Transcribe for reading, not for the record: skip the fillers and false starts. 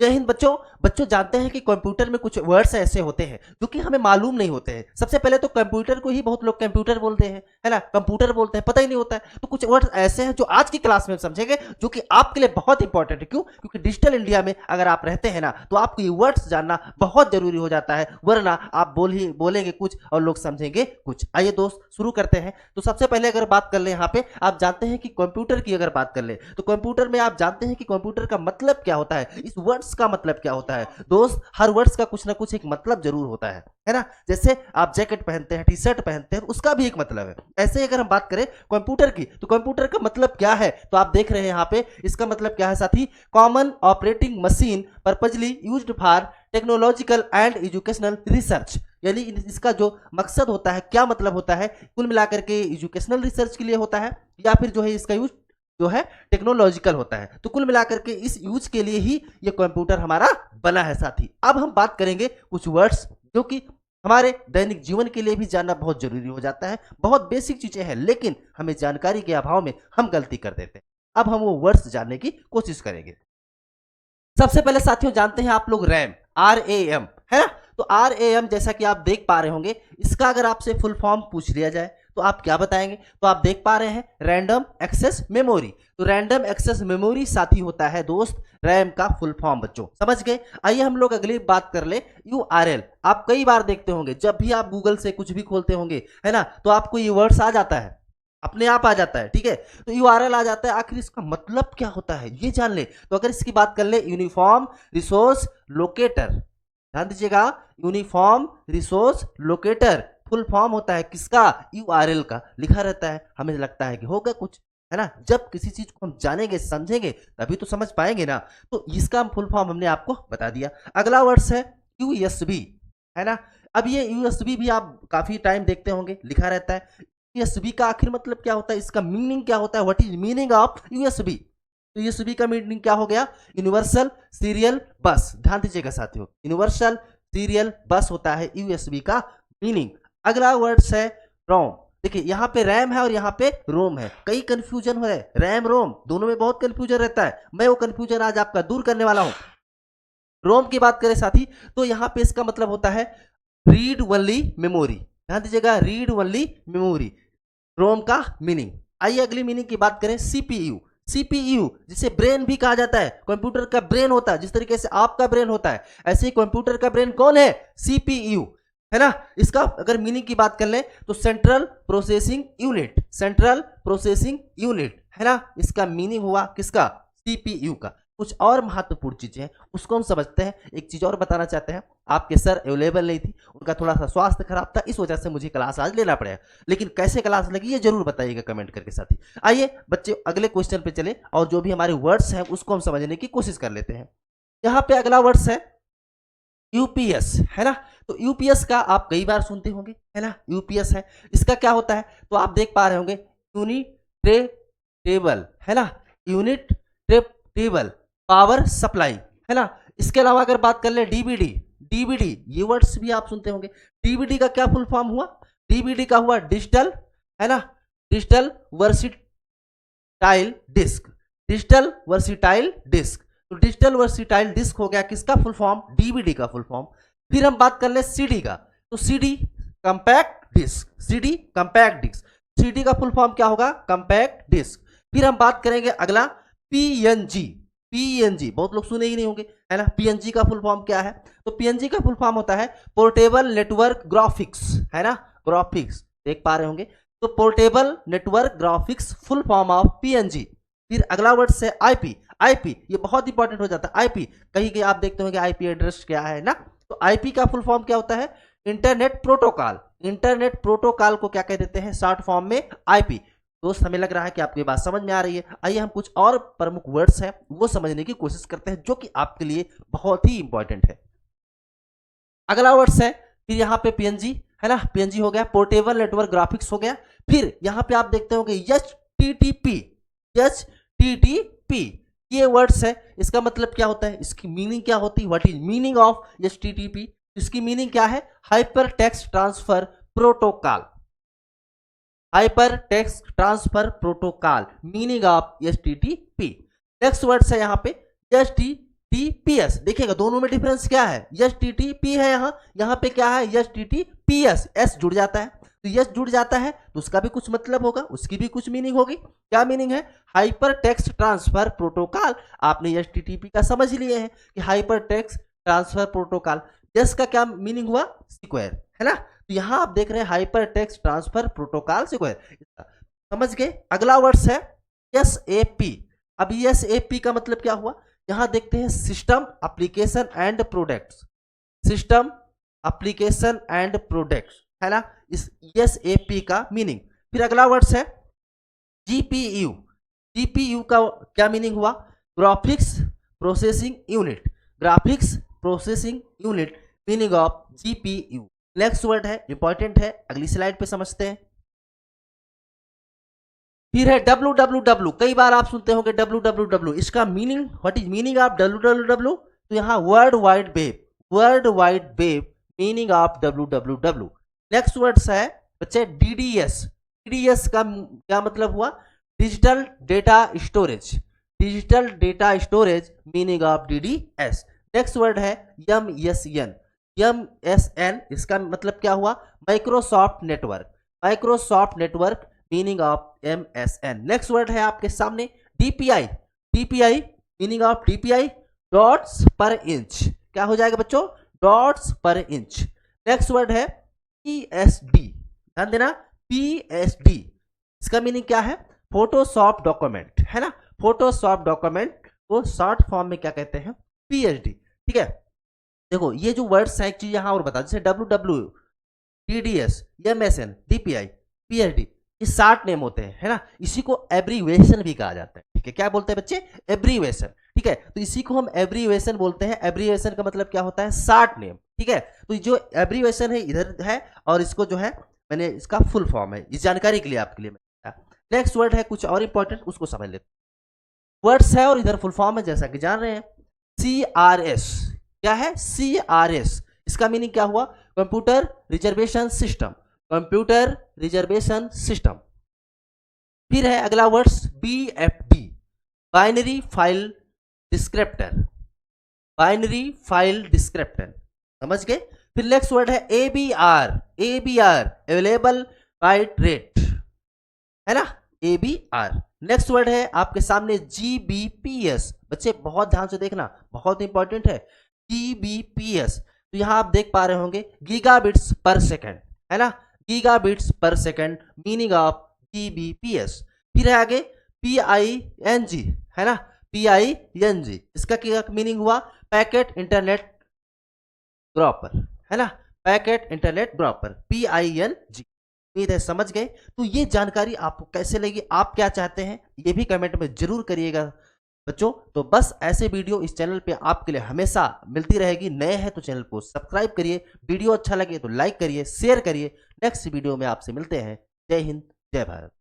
जय हिंद बच्चों। बच्चों जानते हैं कि कंप्यूटर में कुछ वर्ड्स ऐसे होते हैं जो कि हमें मालूम नहीं होते हैं। सबसे पहले तो कंप्यूटर को ही बहुत लोग कंप्यूटर बोलते हैं, है ना, कंप्यूटर बोलते हैं, पता ही नहीं होता है। तो कुछ वर्ड्स ऐसे हैं जो आज की क्लास में समझेंगे, जो कि आपके लिए बहुत इंपॉर्टेंट है। क्यों? क्योंकि डिजिटल इंडिया में अगर आप रहते हैं ना, तो आपको ये वर्ड्स जानना बहुत जरूरी हो जाता है, वरना आप बोलेंगे कुछ और लोग समझेंगे कुछ। आइए दोस्त शुरू करते हैं। तो सबसे पहले अगर बात कर ले, यहाँ पे आप जानते हैं कि कंप्यूटर की अगर बात कर ले तो कंप्यूटर में आप जानते हैं कि कंप्यूटर का मतलब क्या होता है, इस वर्ड्स का मतलब क्या होता है। दोस्त हर वर्ड्स का कुछ ना कुछ एक मतलब जरूर होता है ना। जैसे आप जैकेट पहनते हैं, टी शर्ट पहनते हैं, उसका भी एक मतलब है। ऐसे ही अगर हम बात करें कंप्यूटर की, तो कंप्यूटर का मतलब क्या है, तो आप देख रहे हैं यहाँ पे इसका मतलब क्या है साथी, common operating machine purposely used for technological and educational research. यानी इसका जो मकसद होता है, क्या मतलब होता है, कुल मिलाकर के एजुकेशनल रिसर्च के लिए होता है, या फिर जो है इसका यूज जो है टेक्नोलॉजिकल होता है। तो कुल मिलाकर के इस यूज के लिए ही ये कंप्यूटर हमारा बना है साथी। अब हम बात करेंगे कुछ वर्ड्स जो कि हमारे दैनिक जीवन के लिए भी जानना बहुत जरूरी हो जाता है। बहुत बेसिक चीजें हैं, लेकिन हमें जानकारी के अभाव में हम गलती कर देते हैं। अब हम वो वर्ड्स जानने की कोशिश करेंगे। सबसे पहले साथियों जानते हैं आप लोग रैम, RAM, है ना। तो RAM जैसा कि आप देख पा रहे होंगे, इसका अगर आपसे फुल फॉर्म पूछ लिया जाए तो आप क्या बताएंगे। तो आप देख पा रहे हैं रैंडम एक्सेस मेमोरी। तो रैंडम एक्सेस मेमोरी साथी होता है दोस्त रैम का फुल फॉर्म। बच्चों समझ गए। आइए हम लोग अगली बात कर ले URL। आप कई बार देखते होंगे, जब भी आप गूगल से कुछ भी खोलते होंगे, है ना, तो आपको ये वर्ड्स आ जाता है, अपने आप आ जाता है, ठीक है। तो URL आ जाता है, आखिर इसका मतलब क्या होता है ये जान ले। तो अगर इसकी बात कर ले, यूनिफॉर्म रिसोर्स लोकेटर, ध्यान दीजिएगा, uniform resource locator full form होता है किसका, URL का। लिखा रहता है, हमें लगता है कि होगा कुछ, है ना। जब किसी चीज को हम जानेंगे समझेंगे तभी तो समझ पाएंगे ना। तो इसका फुल फॉर्म हमने आपको बता दिया। अगला वर्ड्स है USB, है ना। अब ये USB भी आप काफी टाइम देखते होंगे, लिखा रहता है। USB का आखिर मतलब क्या होता है, इसका मीनिंग क्या होता है, what is meaning of USB। तो USB का मीनिंग क्या हो गया, यूनिवर्सल सीरियल बस। ध्यान दीजिएगा साथियों, यूनिवर्सल सीरियल बस होता है USB का मीनिंग। अगला वर्ड्स है रोम। देखिए यहाँ पे रैम है और यहाँ पे रोम है, कई कंफ्यूजन हो रहा है, रैम रोम दोनों में बहुत कंफ्यूजन रहता है। मैं वो कंफ्यूजन आज आपका दूर करने वाला हूं। रोम की बात करें साथी, तो यहाँ पे इसका मतलब होता है रीड ओनली मेमोरी। ध्यान दीजिएगा, रीड ओनली मेमोरी रोम का मीनिंग। आइए अगली मीनिंग की बात करें, CPU जिसे ब्रेन भी कहा जाता है, कंप्यूटर का ब्रेन होता है। जिस तरीके से आपका ब्रेन होता है, ऐसे ही कंप्यूटर का ब्रेन कौन है, CPU, है ना। इसका अगर मीनिंग की बात कर लें तो central processing unit, central processing unit, है ना। इसका मीनिंग हुआ किसका, CPU का। कुछ और महत्वपूर्ण चीजें हैं उसको हम समझते हैं। एक चीज और बताना चाहते हैं, आपके सर अवेलेबल नहीं थी, उनका थोड़ा सा स्वास्थ्य खराब था, इस वजह से मुझे क्लास आज लेना पड़ा। लेकिन कैसे क्लास लगी ये जरूर बताइएगा कमेंट करके साथी। आइए बच्चे अगले क्वेश्चन पे चले और जो भी हमारे वर्ड्स हैं उसको हम समझने की कोशिश कर लेते हैं। यहाँ पे अगला वर्ड्स है UPS, है ना। तो UPS का आप कई बार सुनते होंगे, है ना। UPS है, इसका क्या होता है, तो आप देख पा रहे होंगे यूनिट टेबल, है ना, यूनिट टेबल पावर सप्लाई, है ना। इसके अलावा अगर बात कर ले DVD, ये वर्ड्स भी आप सुनते होंगे। DVD का क्या फुल फॉर्म हुआ, DVD का हुआ डिजिटल, है ना, digital versatile disc, digital versatile disc. तो डिजिटल वर्सिटाइल डिस्क हो गया किसका फुल फॉर्म, DVD का फुल फॉर्म। फिर हम बात कर ले CD का, तो CD compact disc, CD compact disc, CD का फुल फॉर्म क्या होगा, कंपैक्ट डिस्क। फिर हम बात करेंगे अगला PNG, बहुत लोग सुने ही नहीं होंगे, है ना। PNG का फुल फॉर्म क्या है, तो PNG का फुल फॉर्म होता है पोर्टेबल नेटवर्क ग्राफिक्स, है ना, ग्राफिक्स देख पा रहे होंगे। तो portable network graphics full form of PNG। फिर अगला वर्ड से IP, ये बहुत इंपॉर्टेंट हो जाता है। IP कहीं कहीं आप देखते होंगे IP एड्रेस क्या है ना। तो IP का फुल फॉर्म क्या होता है, इंटरनेट प्रोटोकॉल। इंटरनेट प्रोटोकॉल को क्या कह देते हैं शॉर्ट फॉर्म में, IP। दोस्त हमें लग रहा है कि आपको ये बात समझ में आ रही है। आइए हम कुछ और प्रमुख वर्ड्स हैं वो समझने की कोशिश करते हैं जो कि आपके लिए बहुत ही इंपॉर्टेंट है। अगला वर्ड्स है, फिर यहाँ पे PNG, है ना, PNG हो गया, पोर्टेबल नेटवर्क ग्राफिक्स हो गया। फिर यहाँ पे आप देखते होंगे HTTP, ये वर्ड्स है, इसका मतलब क्या होता है, इसकी मीनिंग क्या होती है, what is meaning of HTTP। इसकी मीनिंग क्या है, hyper text transfer protocol, hyper text transfer protocol, meaning of HTTP। Next word है यहाँ पे HTTP, पीएस, देखिएगा दोनों में डिफरेंस क्या है, एचटीटीपी है यहाँ पे क्या है एचटीटीपीएस, एस जुड़ जाता है, तो एस जुड़ जाता है तो उसका भी कुछ मतलब होगा, उसकी भी कुछ मीनिंग होगी। क्या मीनिंग है, हाइपर टेक्स्ट ट्रांसफर प्रोटोकॉल। आपने एचटीटीपी का समझ लिए हैं कि hyper text transfer protocol, S का क्या मीनिंग हुआ, सिक्वेयर, है ना। तो यहां आप देख रहे हैं हाइपर टेक्स्ट ट्रांसफर प्रोटोकॉल सिक्वेयर, समझ गए। अगला वर्ड्स है एसएपी। अब एसएपी का मतलब क्या हुआ, यहां देखते हैं system application and products, system application and products, है ना, इस एसएपी का मीनिंग। फिर अगला वर्ड्स है जीपीयू। जीपीयू का क्या मीनिंग हुआ, graphics processing unit, graphics processing unit, meaning of GPU. Next word है, इंपॉर्टेंट है, अगली स्लाइड पे समझते हैं। फिर है www, कई बार आप सुनते होंगे www, इसका meaning, what is meaning of www, तो यहाँ world wide web, world wide web, meaning of www। Next words है बच्चे डीडीएस। डीडीएस का क्या मतलब हुआ, digital data storage, digital data storage, meaning of DDS. Next word है एमएसएन। एमएसएन इसका मतलब क्या हुआ, Microsoft network, Microsoft network, meaning of MSN। Next word है आपके सामने DPI। DPI meaning of DPI dots पर इंच, क्या हो जाएगा बच्चों, डॉट्स पर इंच। नेक्स्ट वर्ड है PSD, ध्यान देना, PSD इसका मीनिंग क्या है, फोटोशॉप डॉक्यूमेंट, है ना, फोटोशॉप डॉक्यूमेंट को शॉर्ट फॉर्म में क्या कहते हैं, PSD। ठीक है, देखो ये जो वर्ड्स हैं एक चीज यहां और बता, जैसे WW, DDS, MSN, DPI, PSD, ये शॉर्ट नेम होते हैं, है ना, इसी को एब्रीवेशन भी कहा जाता है। ठीक है, क्या बोलते हैं बच्चे, एब्रीवेशन। ठीक है, तो इसी को हम एब्रीवेशन बोलते हैं। एब्रीवेशन का मतलब क्या होता है, शॉर्ट नेम। ठीक है, तो जो एब्रीवेशन है इधर है, और इसको जो है मैंने इसका फुल फॉर्म है, इस जानकारी के लिए आपके लिए। नेक्स्ट वर्ड है कुछ और इंपॉर्टेंट, उसको समझ लेते हैं। वर्ड्स है और इधर फुल फॉर्म है, जैसा कि जान रहे हैं। CRS क्या है, CRS इसका मीनिंग क्या हुआ, computer reservation system, computer reservation system. फिर है अगला words BFD, binary file descriptor, binary file descriptor, समझ गए। फिर नेक्स्ट वर्ड है ABR, ABR available byte rate, है ना, ABR। नेक्स्ट वर्ड है आपके सामने GBPS, बच्चे बहुत ध्यान से देखना, बहुत इंपॉर्टेंट है, GBPS। तो यहां आप देख पा रहे होंगे गीगाबिट्स पर सेकेंड, है ना, gigabits per second, meaning of GBPS। फिर है आगे PING, है ना, PING इसका क्या मीनिंग हुआ, पैकेट इंटरनेट ग्रॉपर, है ना, पैकेट इंटरनेट ग्रॉपर, PING। उम्मीद है समझ गए। तो ये जानकारी आपको कैसे लगी, आप क्या चाहते हैं, ये भी कमेंट में जरूर करिएगा बच्चों। तो बस ऐसे वीडियो इस चैनल पे आपके लिए हमेशा मिलती रहेगी। नए हैं तो चैनल को सब्सक्राइब करिए, वीडियो अच्छा लगे तो लाइक करिए, शेयर करिए। नेक्स्ट वीडियो में आपसे मिलते हैं। जय हिंद, जय भारत।